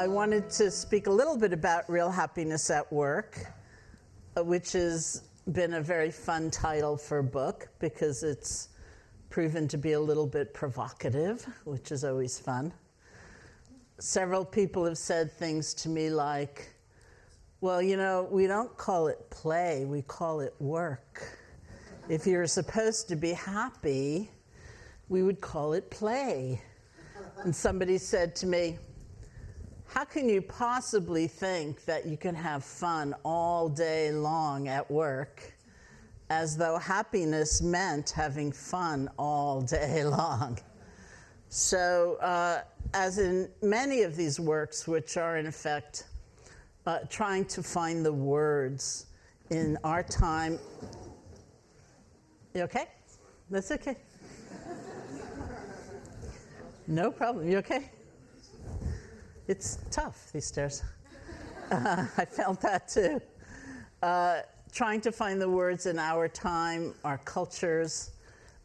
I wanted to speak a little bit about real happiness at work, which has been a very fun title for a book because it's proven to be a little bit provocative, which is always fun. Several people have said things to me like, well, you know, we don't call it play, we call it work. If you're supposed to be happy, we would call it play. And somebody said to me, how can you possibly think that you can have fun all day long at work as though happiness meant having fun all day long? So, as in many of these works, which are in effect trying to find the words in our time. You okay? That's okay. No problem. You okay? It's tough, these stairs. I felt that too. Trying to find the words in our time, our cultures,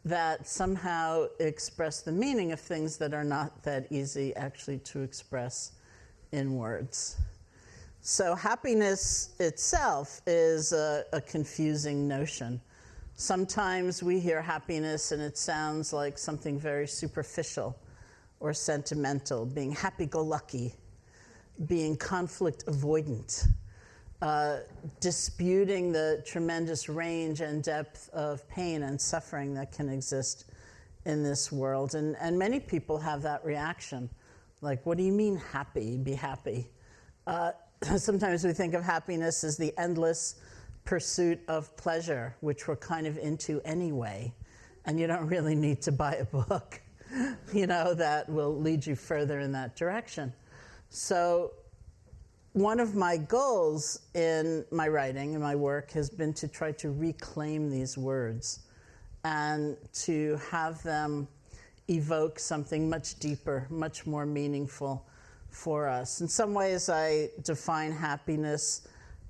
that somehow express the meaning of things that are not that easy actually to express in words. So happiness itself is a confusing notion. Sometimes we hear happiness and it sounds like something very superficial or sentimental, being happy-go-lucky, being conflict avoidant, disputing the tremendous range and depth of pain and suffering that can exist in this world. And many people have that reaction. Like, what do you mean happy? Be happy. Sometimes we think of happiness as the endless pursuit of pleasure, which we're kind of into anyway. And you don't really need to buy a book, you know, that will lead you further in that direction. So one of my goals in my writing and my work has been to try to reclaim these words and to have them evoke something much deeper, much more meaningful for us. In some ways, I define happiness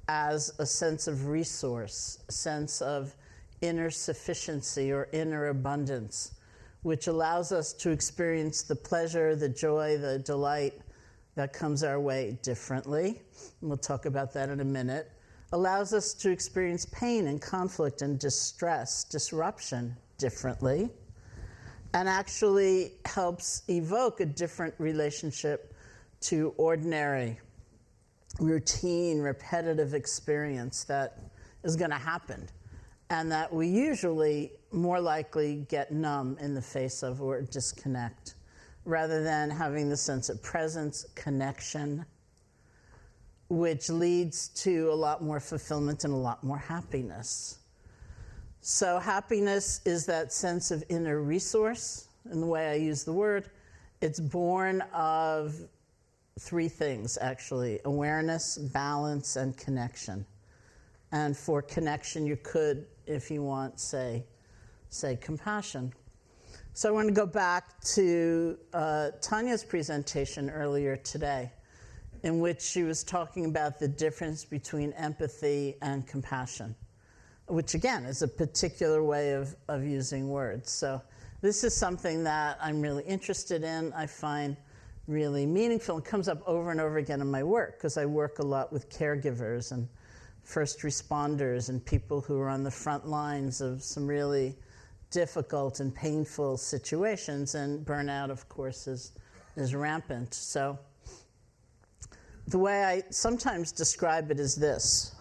as a sense of resource, a sense of inner sufficiency or inner abundance, which allows us to experience the pleasure, the joy, the delight that comes our way differently. And we'll talk about that in a minute. Allows us to experience pain and conflict and distress, disruption differently, and actually helps evoke a different relationship to ordinary, routine, repetitive experience that is going to happen and that we usually more likely get numb in the face of or disconnect, rather than having the sense of presence, connection, which leads to a lot more fulfillment and a lot more happiness. So happiness is that sense of inner resource, in the way I use the word. It's born of three things, actually: awareness, balance, and connection. And for connection, you could, if you want, say compassion. So I want to go back to Tanya's presentation earlier today, in which she was talking about the difference between empathy and compassion, which again is a particular way of using words. So this is something that I'm really interested in. I find really meaningful. It comes up over and over again in my work because I work a lot with caregivers and first responders and people who are on the front lines of some really difficult and painful situations, and burnout, of course, is rampant. So the way I sometimes describe it is this.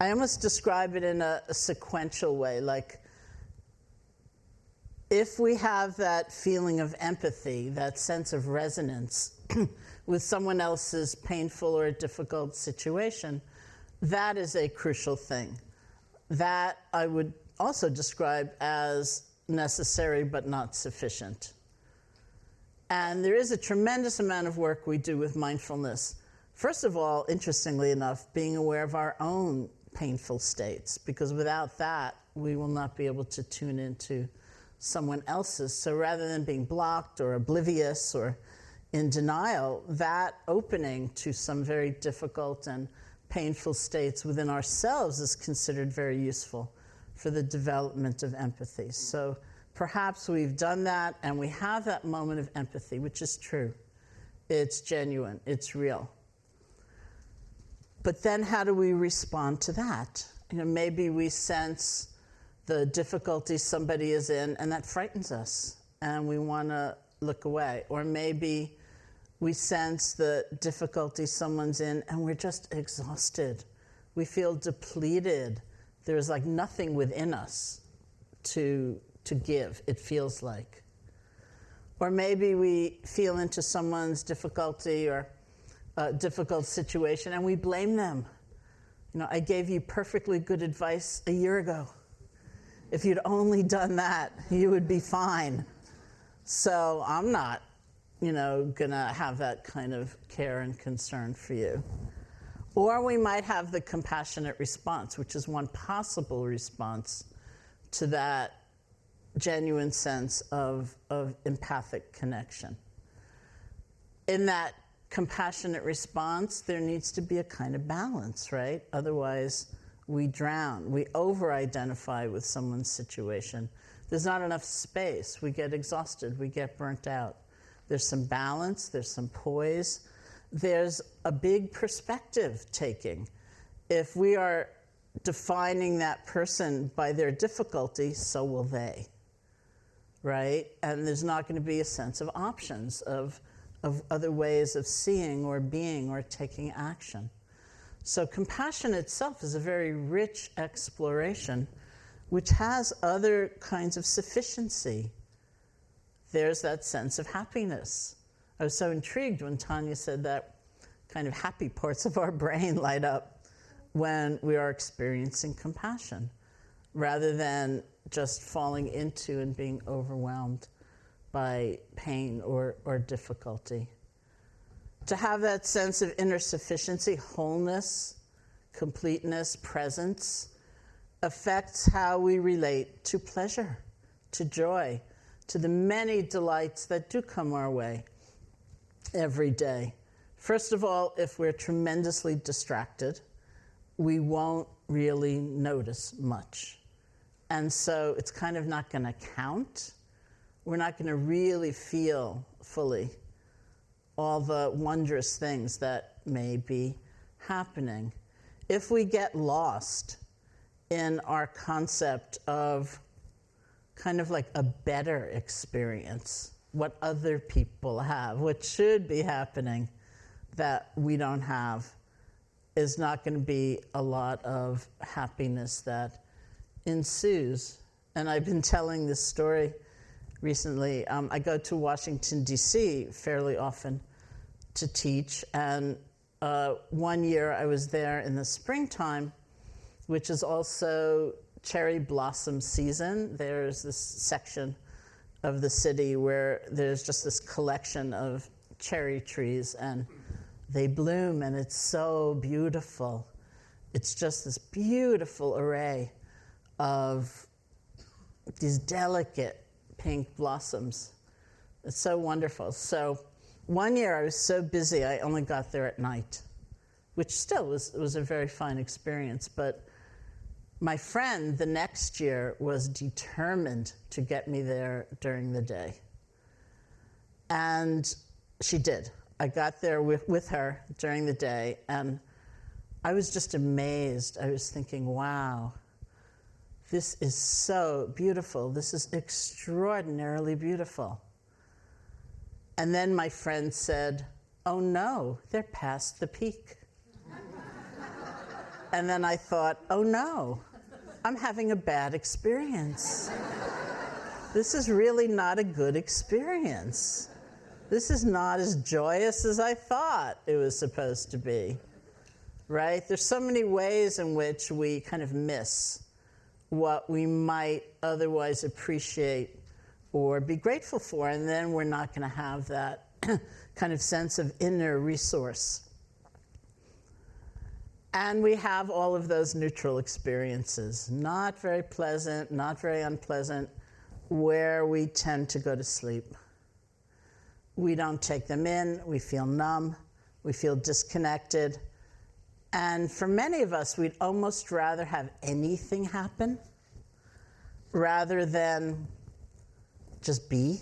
I almost describe it in a sequential way, like if we have that feeling of empathy, that sense of resonance with someone else's painful or difficult situation, that is a crucial thing. That I would also describe as necessary but not sufficient. And there is a tremendous amount of work we do with mindfulness. First of all, interestingly enough, being aware of our own painful states, because without that, we will not be able to tune into someone else's. So rather than being blocked or oblivious or in denial, that opening to some very difficult and painful states within ourselves is considered very useful for the development of empathy. So perhaps we've done that and we have that moment of empathy, which is true. It's genuine. It's real. But then how do we respond to that? Maybe we sense the difficulty somebody is in, and that frightens us, and we want to look away. Or maybe we sense the difficulty someone's in, and we're just exhausted. We feel depleted. There's like nothing within us to give, it feels like. Or maybe we feel into someone's difficulty or a difficult situation, and we blame them. I gave you perfectly good advice a year ago. If you'd only done that, you would be fine. So I'm not, gonna have that kind of care and concern for you. Or we might have the compassionate response, which is one possible response to that genuine sense of empathic connection. In that compassionate response, there needs to be a kind of balance, right? Otherwise, we drown. We over-identify with someone's situation. There's not enough space. We get exhausted. We get burnt out. There's some balance. There's some poise. There's a big perspective taking. If we are defining that person by their difficulty, so will they, right? And there's not going to be a sense of options, of other ways of seeing or being or taking action. So compassion itself is a very rich exploration, which has other kinds of sufficiency. There's that sense of happiness. I was so intrigued when Tanya said that kind of happy parts of our brain light up when we are experiencing compassion, rather than just falling into and being overwhelmed by pain or difficulty. To have that sense of inner sufficiency, wholeness, completeness, presence, affects how we relate to pleasure, to joy, to the many delights that do come our way every day. First of all, if we're tremendously distracted, we won't really notice much. And so it's kind of not going to count. We're not going to really feel fully all the wondrous things that may be happening. If we get lost in our concept of kind of like a better experience, what other people have, what should be happening that we don't have, is not going to be a lot of happiness that ensues. And I've been telling this story recently. I go to Washington, D.C. fairly often to teach, and one year I was there in the springtime, which is also cherry blossom season. There's this section of the city where there's just this collection of cherry trees, and they bloom, and it's so beautiful. It's just this beautiful array of these delicate pink blossoms. It's so wonderful. So one year I was so busy I only got there at night, which still was a very fine experience. But my friend the next year was determined to get me there during the day. And she did. I got there with her during the day, and I was just amazed. I was thinking, wow, this is so beautiful. This is extraordinarily beautiful. And then my friend said, oh no, they're past the peak. And then I thought, oh no, I'm having a bad experience. This is really not a good experience. This is not as joyous as I thought it was supposed to be, right? There's so many ways in which we kind of miss what we might otherwise appreciate or be grateful for, and then we're not going to have that kind of sense of inner resource. And we have all of those neutral experiences, not very pleasant, not very unpleasant, where we tend to go to sleep. We don't take them in, we feel numb, we feel disconnected. And for many of us, we'd almost rather have anything happen rather than just be.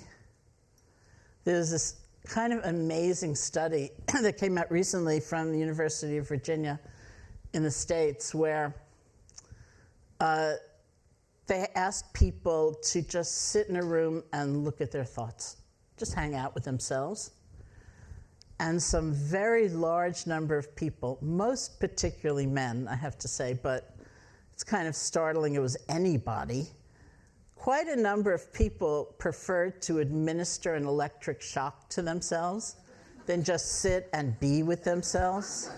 There's this kind of amazing study that came out recently from the University of Virginia in the States, where they asked people to just sit in a room and look at their thoughts, just hang out with themselves. And some very large number of people, most particularly men, I have to say, but it's kind of startling it was anybody, quite a number of people preferred to administer an electric shock to themselves than just sit and be with themselves.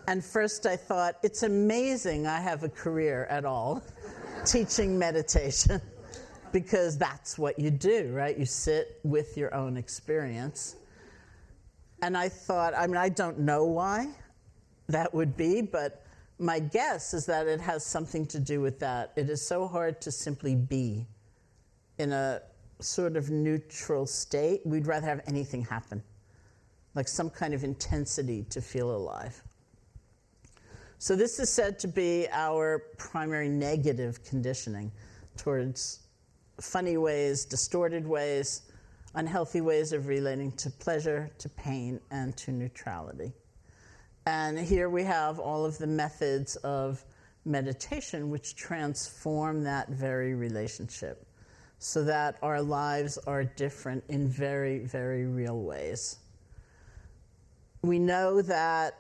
And first I thought, it's amazing I have a career at all teaching meditation, because that's what you do, right? You sit with your own experience. And I thought, I mean, I don't know why that would be, but my guess is that it has something to do with that. It is so hard to simply be in a sort of neutral state. We'd rather have anything happen, like some kind of intensity to feel alive. So this is said to be our primary negative conditioning towards funny ways, distorted ways, unhealthy ways of relating to pleasure, to pain, and to neutrality. And here we have all of the methods of meditation which transform that very relationship so that our lives are different in very, very real ways. We know that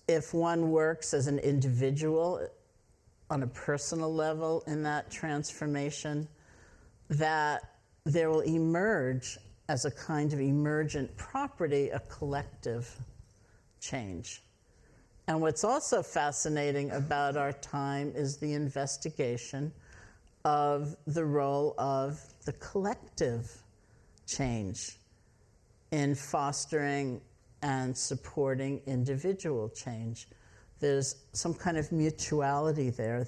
if one works as an individual on a personal level in that transformation, that there will emerge as a kind of emergent property a collective change. And what's also fascinating about our time is the investigation of the role of the collective change in fostering and supporting individual change. There's some kind of mutuality there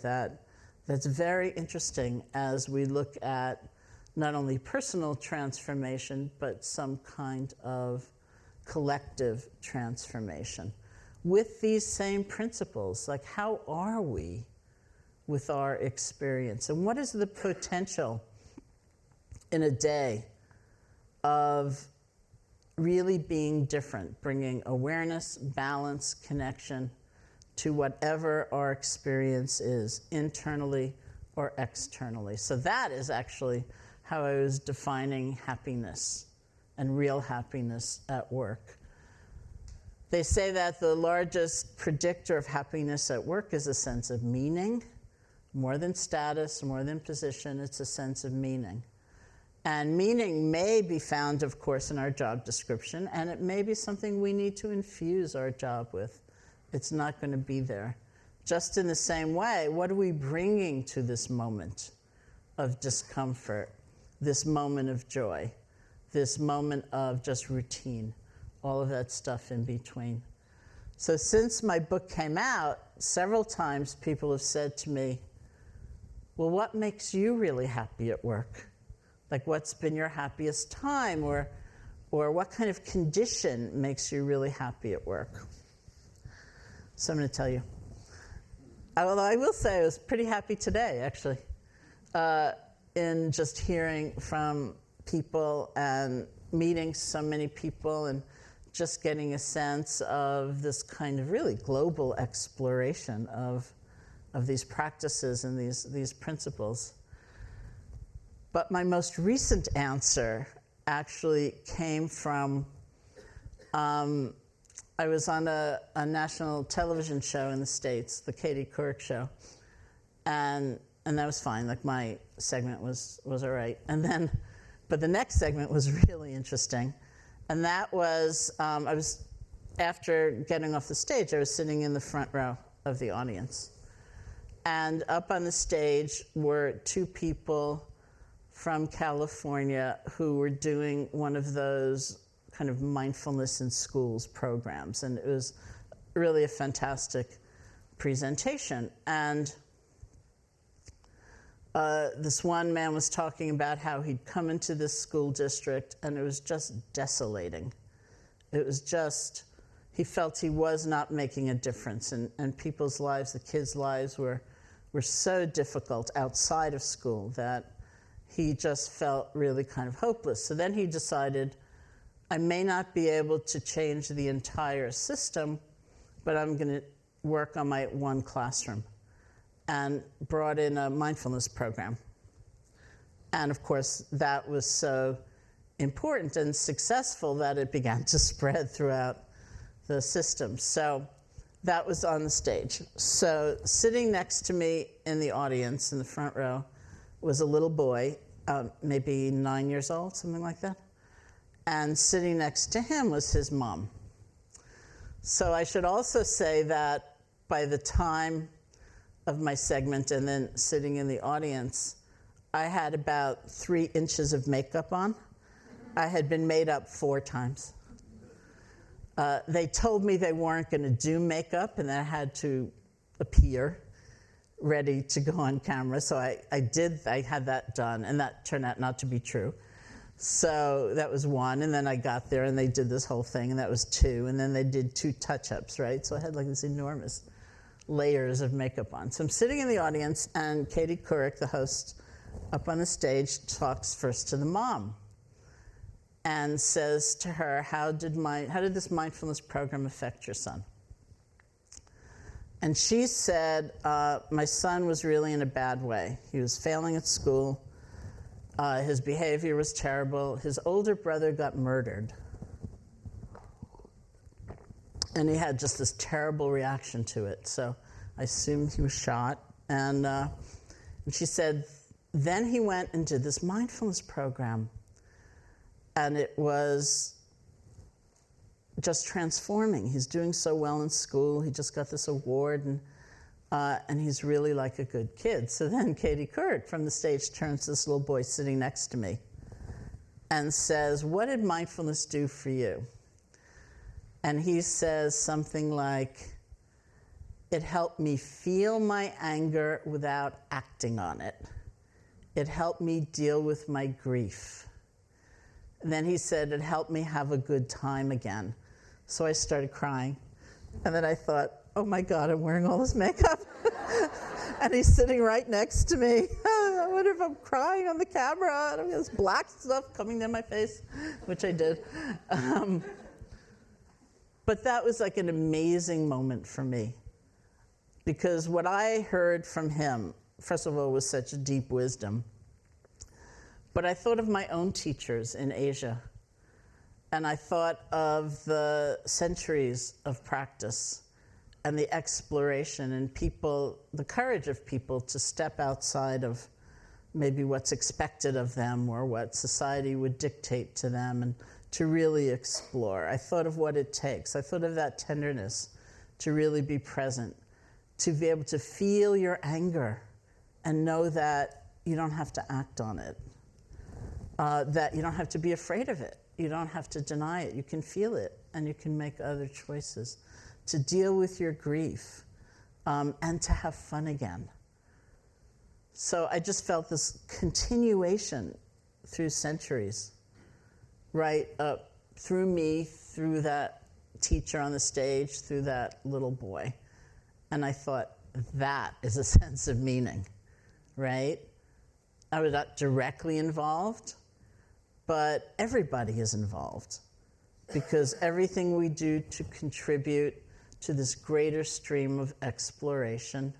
that's very interesting as we look at not only personal transformation, but some kind of collective transformation with these same principles. Like, how are we with our experience? And what is the potential in a day of really being different, bringing awareness, balance, connection to whatever our experience is, internally or externally? So that is actually how I was defining happiness and real happiness at work. They say that the largest predictor of happiness at work is a sense of meaning. More than status, more than position, it's a sense of meaning. And meaning may be found, of course, in our job description, and it may be something we need to infuse our job with. It's not going to be there. Just in the same way, what are we bringing to this moment of discomfort, this moment of joy, this moment of just routine, all of that stuff in between? So since my book came out, several times people have said to me, well, what makes you really happy at work? Like, what's been your happiest time, or what kind of condition makes you really happy at work? So I'm going to tell you. Although I will say I was pretty happy today, actually, in just hearing from people and meeting so many people and just getting a sense of this kind of really global exploration of these practices and these principles. But my most recent answer actually came from, I was on a national television show in the States, the Katie Couric show, and that was fine. Like, my segment was all right. But the next segment was really interesting, and that was, after getting off the stage, I was sitting in the front row of the audience. And up on the stage were two people from California who were doing one of those kind of mindfulness in schools programs. And it was really a fantastic presentation. And this one man was talking about how he'd come into this school district and it was just desolating. It was just, he felt he was not making a difference, and people's lives, the kids' lives were so difficult outside of school that he just felt really kind of hopeless. So then he decided, I may not be able to change the entire system, but I'm going to work on my one classroom, and brought in a mindfulness program. And of course, that was so important and successful that it began to spread throughout the system. So that was on the stage. So sitting next to me in the audience in the front row was a little boy, maybe 9 years old, something like that. And sitting next to him was his mom. So I should also say that by the time of my segment and then sitting in the audience, I had about 3 inches of makeup on. I had been made up 4 times. They told me they weren't going to do makeup and that I had to appear ready to go on camera. So I had that done, and that turned out not to be true. So that was 1, and then I got there and they did this whole thing, and that was 2, and then they did 2 touch-ups, right? So I had like this enormous layers of makeup on. So I'm sitting in the audience, and Katie Couric, the host, up on the stage, talks first to the mom and says to her, how did this mindfulness program affect your son? And she said, my son was really in a bad way. He was failing at school. His behavior was terrible. His older brother got murdered. And he had just this terrible reaction to it. So I assumed he was shot. And she said, then he went and did this mindfulness program. And it was just transforming. He's doing so well in school. He just got this award, and he's really like a good kid. So then Katie Couric from the stage turns to this little boy sitting next to me and says, what did mindfulness do for you? And he says something like, it helped me feel my anger without acting on it. It helped me deal with my grief. And then he said, it helped me have a good time again. So I started crying. And then I thought, oh my God, I'm wearing all this makeup. And he's sitting right next to me. I wonder if I'm crying on the camera. And there's black stuff coming down my face, which I did. But that was like an amazing moment for me. Because what I heard from him, first of all, was such a deep wisdom. But I thought of my own teachers in Asia, and I thought of the centuries of practice and the exploration and people, the courage of people to step outside of maybe what's expected of them or what society would dictate to them, and to really explore. I thought of what it takes. I thought of that tenderness to really be present, to be able to feel your anger and know that you don't have to act on it. That you don't have to be afraid of it. You don't have to deny it. You can feel it, and you can make other choices. To deal with your grief, and to have fun again. So I just felt this continuation through centuries, right up through me, through that teacher on the stage, through that little boy. And I thought, that is a sense of meaning, right? I was not directly involved, but everybody is involved, because everything we do to contribute to this greater stream of exploration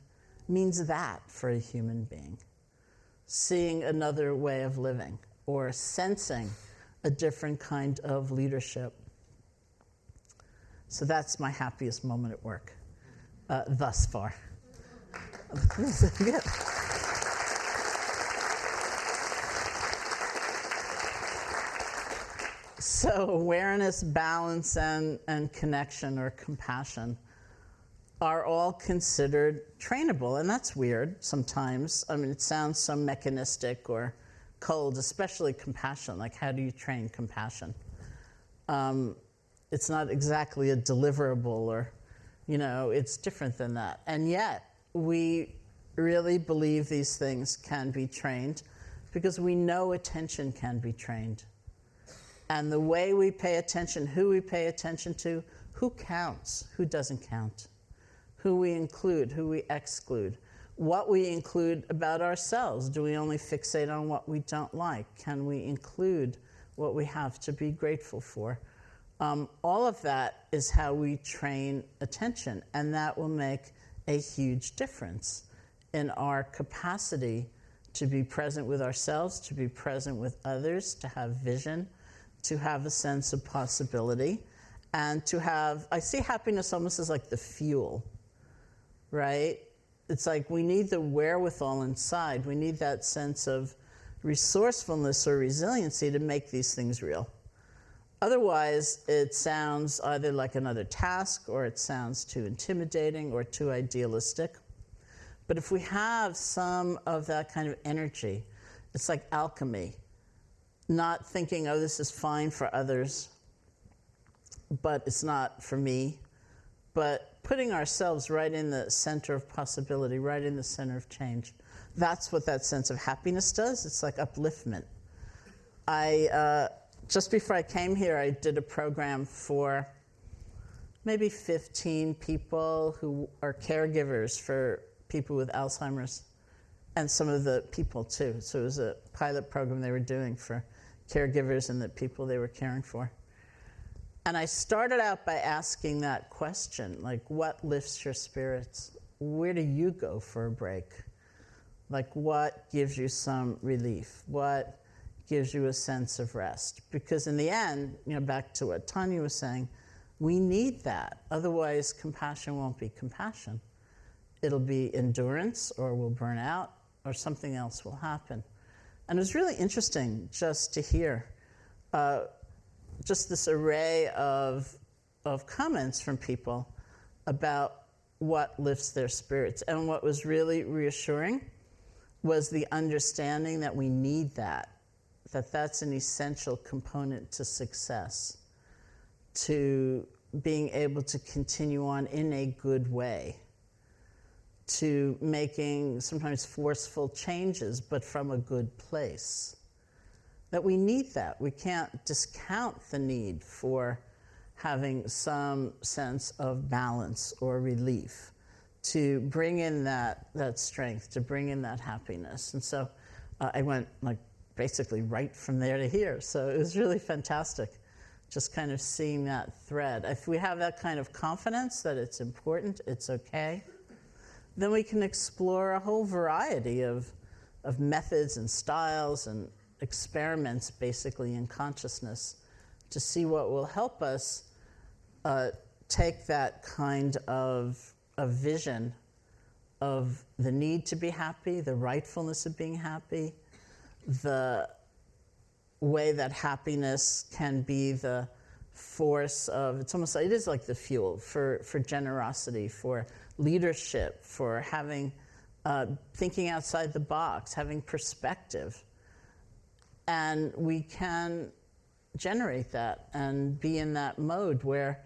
means that for a human being. Seeing another way of living or sensing a different kind of leadership. So that's my happiest moment at work thus far. Good. So awareness, balance, and connection or compassion are all considered trainable, and that's weird sometimes. I mean, it sounds so mechanistic or cold, especially compassion. Like, how do you train compassion? It's not exactly a deliverable, or, it's different than that. And yet, we really believe these things can be trained because we know attention can be trained. And the way we pay attention, who we pay attention to, who counts, who doesn't count, who we include, who we exclude, what we include about ourselves. Do we only fixate on what we don't like? Can we include what we have to be grateful for? All of that is how we train attention, and that will make a huge difference in our capacity to be present with ourselves, to be present with others, to have vision, to have a sense of possibility, and to have, I see happiness almost as like the fuel, right? It's like we need the wherewithal inside. We need that sense of resourcefulness or resiliency to make these things real. Otherwise, it sounds either like another task, or it sounds too intimidating or too idealistic. But if we have some of that kind of energy, it's like alchemy, not thinking, oh, this is fine for others, but it's not for me, but putting ourselves right in the center of possibility, right in the center of change. That's what that sense of happiness does. It's like upliftment. Just before I came here, I did a program for maybe 15 people who are caregivers for people with Alzheimer's, and some of the people too. So it was a pilot program they were doing for caregivers and the people they were caring for. And I started out by asking that question, like, what lifts your spirits? Where do you go for a break? Like, what gives you some relief? What gives you a sense of rest? Because in the end, back to what Tanya was saying, we need that. Otherwise, compassion won't be compassion. It'll be endurance, or we'll burn out, or something else will happen. And it was really interesting just to hear just this array of comments from people about what lifts their spirits. And what was really reassuring was the understanding that we need that's an essential component to success, to being able to continue on in a good way, to making sometimes forceful changes, but from a good place. That we need that. We can't discount the need for having some sense of balance or relief, to bring in that strength, to bring in that happiness. And so I went basically right from there to here. So it was really fantastic, just kind of seeing that thread. If we have that kind of confidence that it's important, it's okay, then we can explore a whole variety of methods and styles and experiments, basically, in consciousness, to see what will help us take that kind of vision of the need to be happy, the rightfulness of being happy, the way that happiness can be the force of, it is like the fuel for generosity, for leadership, for having, thinking outside the box, having perspective. And we can generate that and be in that mode where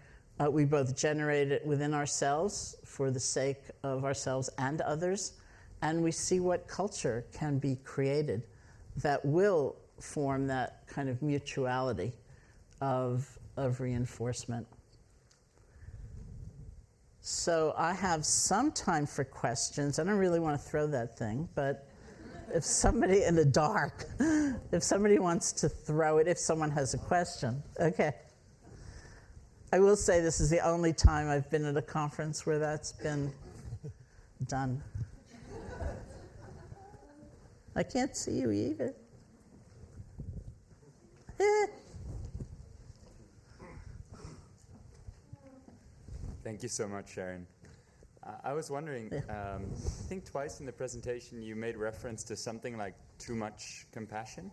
we both generate it within ourselves for the sake of ourselves and others, and we see what culture can be created that will form that kind of mutuality of reinforcement. So I have some time for questions. I don't really want to throw that thing, but if somebody in the dark, if somebody wants to throw it, if someone has a question. Okay. I will say this is the only time I've been at a conference where that's been done. I can't see you either. Thank you so much, Sharon. I was wondering, I think twice in the presentation you made reference to something like too much compassion.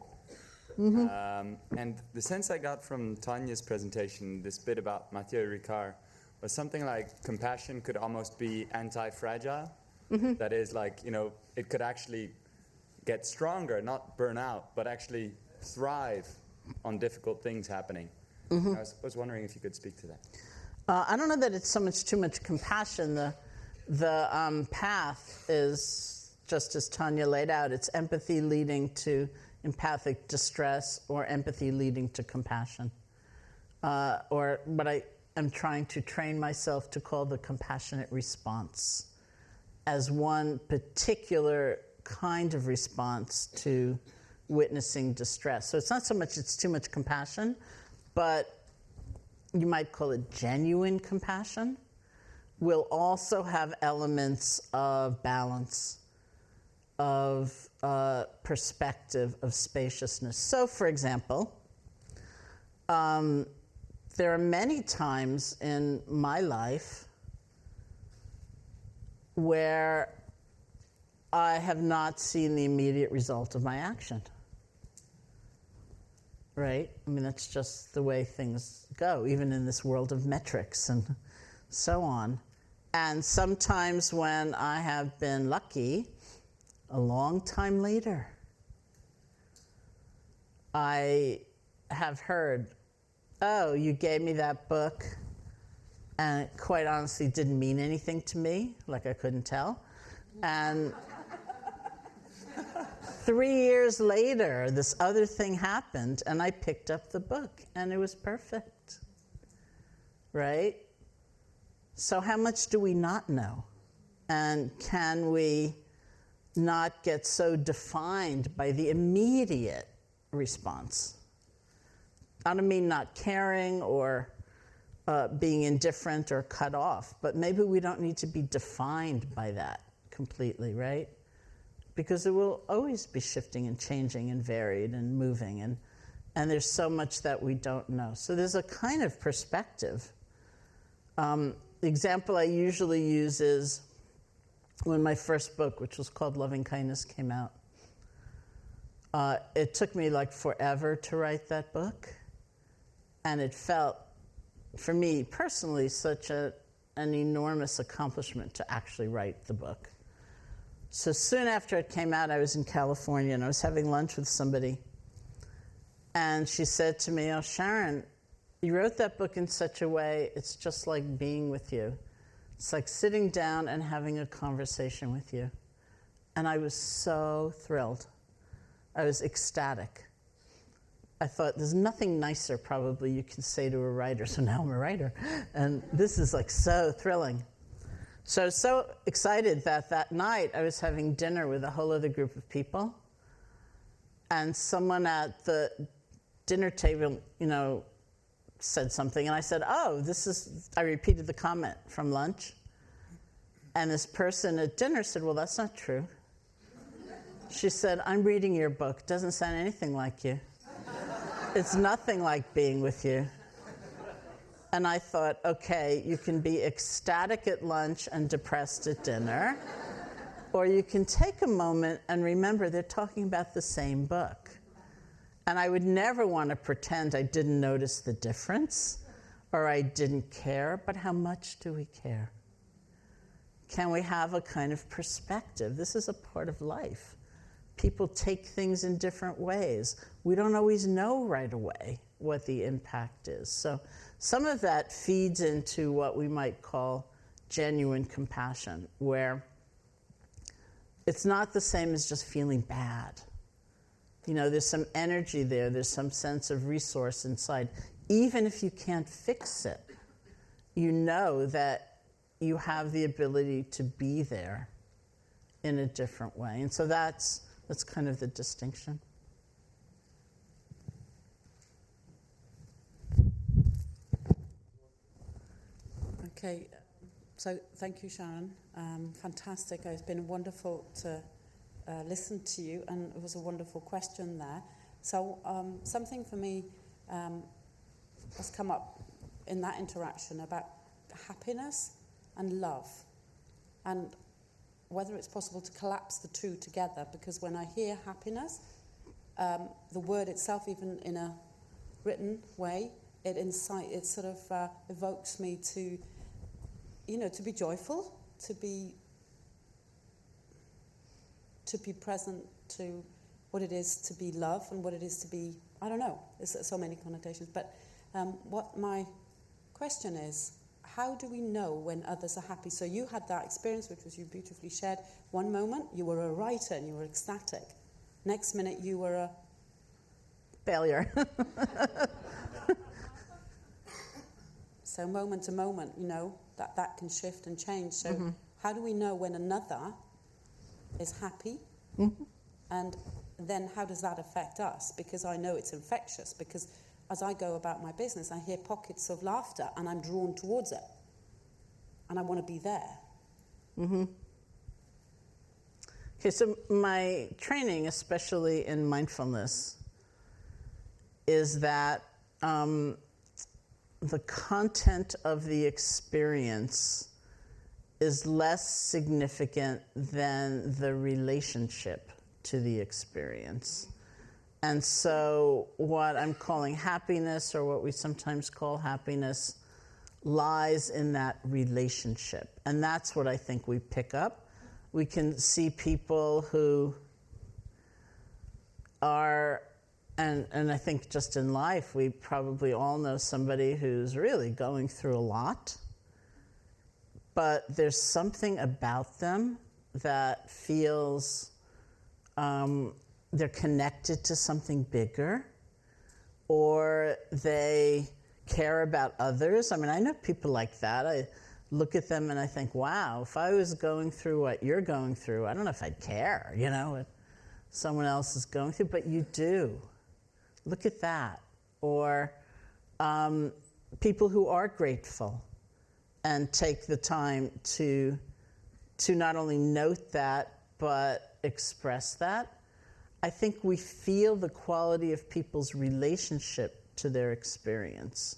Mm-hmm. And the sense I got from Tanya's presentation, this bit about Mathieu Ricard, was something like compassion could almost be anti-fragile. Mm-hmm. That is, it could actually get stronger, not burn out, but actually thrive on difficult things happening. Mm-hmm. I was wondering if you could speak to that. I don't know that it's so much too much compassion. The path is just as Tanya laid out. It's empathy leading to empathic distress, or empathy leading to compassion, or what I am trying to train myself to call the compassionate response. as one particular kind of response to witnessing distress. So it's not so much it's too much compassion, but you might call it genuine compassion, will also have elements of balance, of perspective, of spaciousness. So, for example, there are many times in my life where I have not seen the immediate result of my action. Right? I mean, that's just the way things go, even in this world of metrics and so on. And sometimes when I have been lucky, a long time later, I have heard, oh, you gave me that book, and it quite honestly didn't mean anything to me, like I couldn't tell. And 3 years later, this other thing happened, and I picked up the book, and it was perfect, right? So how much do we not know? And can we not get so defined by the immediate response? I don't mean not caring or being indifferent or cut off, but maybe we don't need to be defined by that completely, right? Because it will always be shifting and changing and varied and moving, and there's so much that we don't know. So there's a kind of perspective. The example I usually use is when my first book, which was called Loving Kindness, came out. It took me like forever to write that book, and it felt, for me personally, such an enormous accomplishment to actually write the book. So soon after it came out, I was in California, and I was having lunch with somebody, and she said to me, oh, Sharon, you wrote that book in such a way, it's just like being with you. It's like sitting down and having a conversation with you. And I was so thrilled. I was ecstatic. I thought, there's nothing nicer probably you can say to a writer, so now I'm a writer. And this is like so thrilling. So I was so excited that that night I was having dinner with a whole other group of people. And someone at the dinner table, said something, and I said, oh, I repeated the comment from lunch. And this person at dinner said, well, that's not true. She said, I'm reading your book. Doesn't sound anything like you. It's nothing like being with you. And I thought, okay, you can be ecstatic at lunch and depressed at dinner, or you can take a moment and remember they're talking about the same book. And I would never want to pretend I didn't notice the difference or I didn't care, but how much do we care? Can we have a kind of perspective? This is a part of life. People take things in different ways. We don't always know right away what the impact is. So some of that feeds into what we might call genuine compassion, where it's not the same as just feeling bad. There's some energy there, there's some sense of resource inside. Even if you can't fix it, you know that you have the ability to be there in a different way. And so that's kind of the distinction. Okay, so thank you, Sharon. Fantastic. It's been wonderful to listen to you, and it was a wonderful question there. So something for me has come up in that interaction about happiness and love, and whether it's possible to collapse the two together, because when I hear happiness, the word itself, even in a written way, it sort of evokes me to, to be joyful, to be present to what it is to be love and what it is to be, I don't know, there's so many connotations. But what my question is, how do we know when others are happy? So you had that experience, which was you beautifully shared. One moment you were a writer and you were ecstatic. Next minute you were a failure. So moment to moment, that can shift and change. So How do we know when another is happy? And then how does that affect us? Because I know it's infectious, because as I go about my business, I hear pockets of laughter and I'm drawn towards it. And I want to be there. Okay, so my training, especially in mindfulness, is that the content of the experience is less significant than the relationship to the experience. And so what I'm calling happiness, or what we sometimes call happiness, lies in that relationship. And that's what I think we pick up. We can see people who are, and I think just in life, we probably all know somebody who's really going through a lot, but there's something about them that feels they're connected to something bigger, or they care about others. I mean, I know people like that. I look at them and I think, wow, if I was going through what you're going through, I don't know if I'd care, what someone else is going through, but you do. Look at that. Or people who are grateful and take the time to not only note that, but express that. I think we feel the quality of people's relationship to their experience.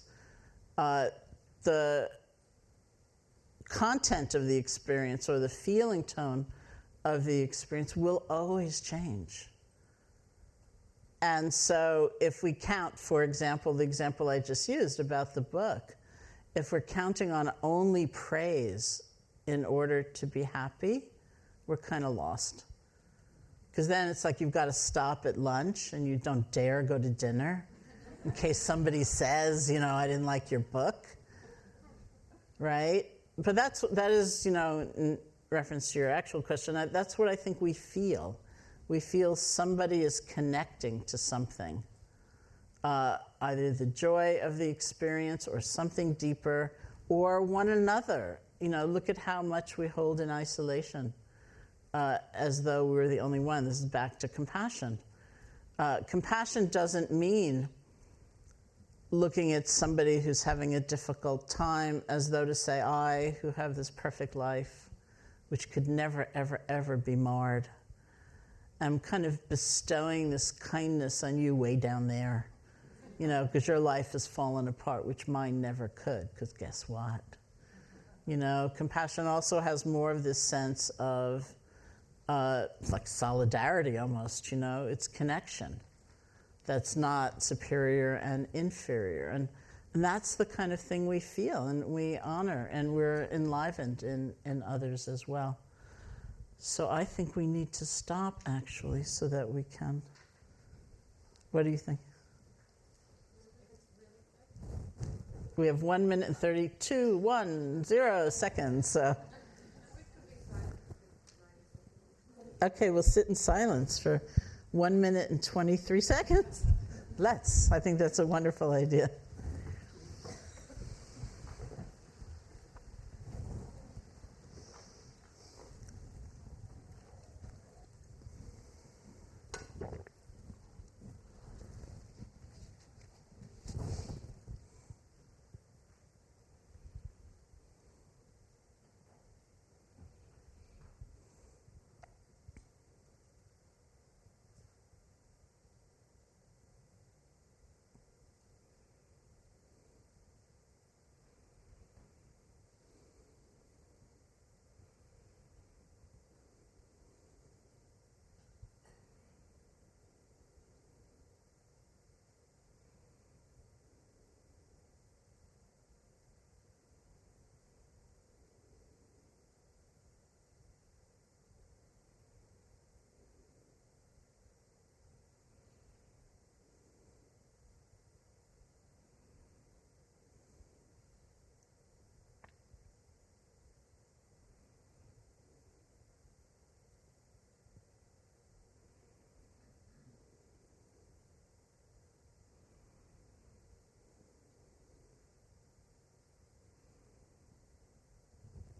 The content of the experience, or the feeling tone of the experience, will always change. And so if we count, for example, the example I just used about the book, if we're counting on only praise in order to be happy, we're kind of lost. Because then it's like you've got to stop at lunch and you don't dare go to dinner in case somebody says, I didn't like your book, right? But that is, in reference to your actual question, that's what I think we feel. We feel somebody is connecting to something, either the joy of the experience or something deeper, or one another. Look at how much we hold in isolation, as though we're the only one. This is back to compassion. Compassion doesn't mean looking at somebody who's having a difficult time as though to say, I, who have this perfect life, which could never, ever, ever be marred, I'm kind of bestowing this kindness on you way down there, because your life has fallen apart, which mine never could, because guess what? Compassion also has more of this sense of like solidarity almost, it's connection. That's not superior and inferior. And that's the kind of thing we feel and we honor, and we're enlivened in others as well. So I think we need to stop, actually, so that we can. What do you think? We have 1 minute and 32 seconds. So. Okay, we'll sit in silence for 1 minute and 23 seconds. I think that's a wonderful idea.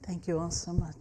Thank you all so much.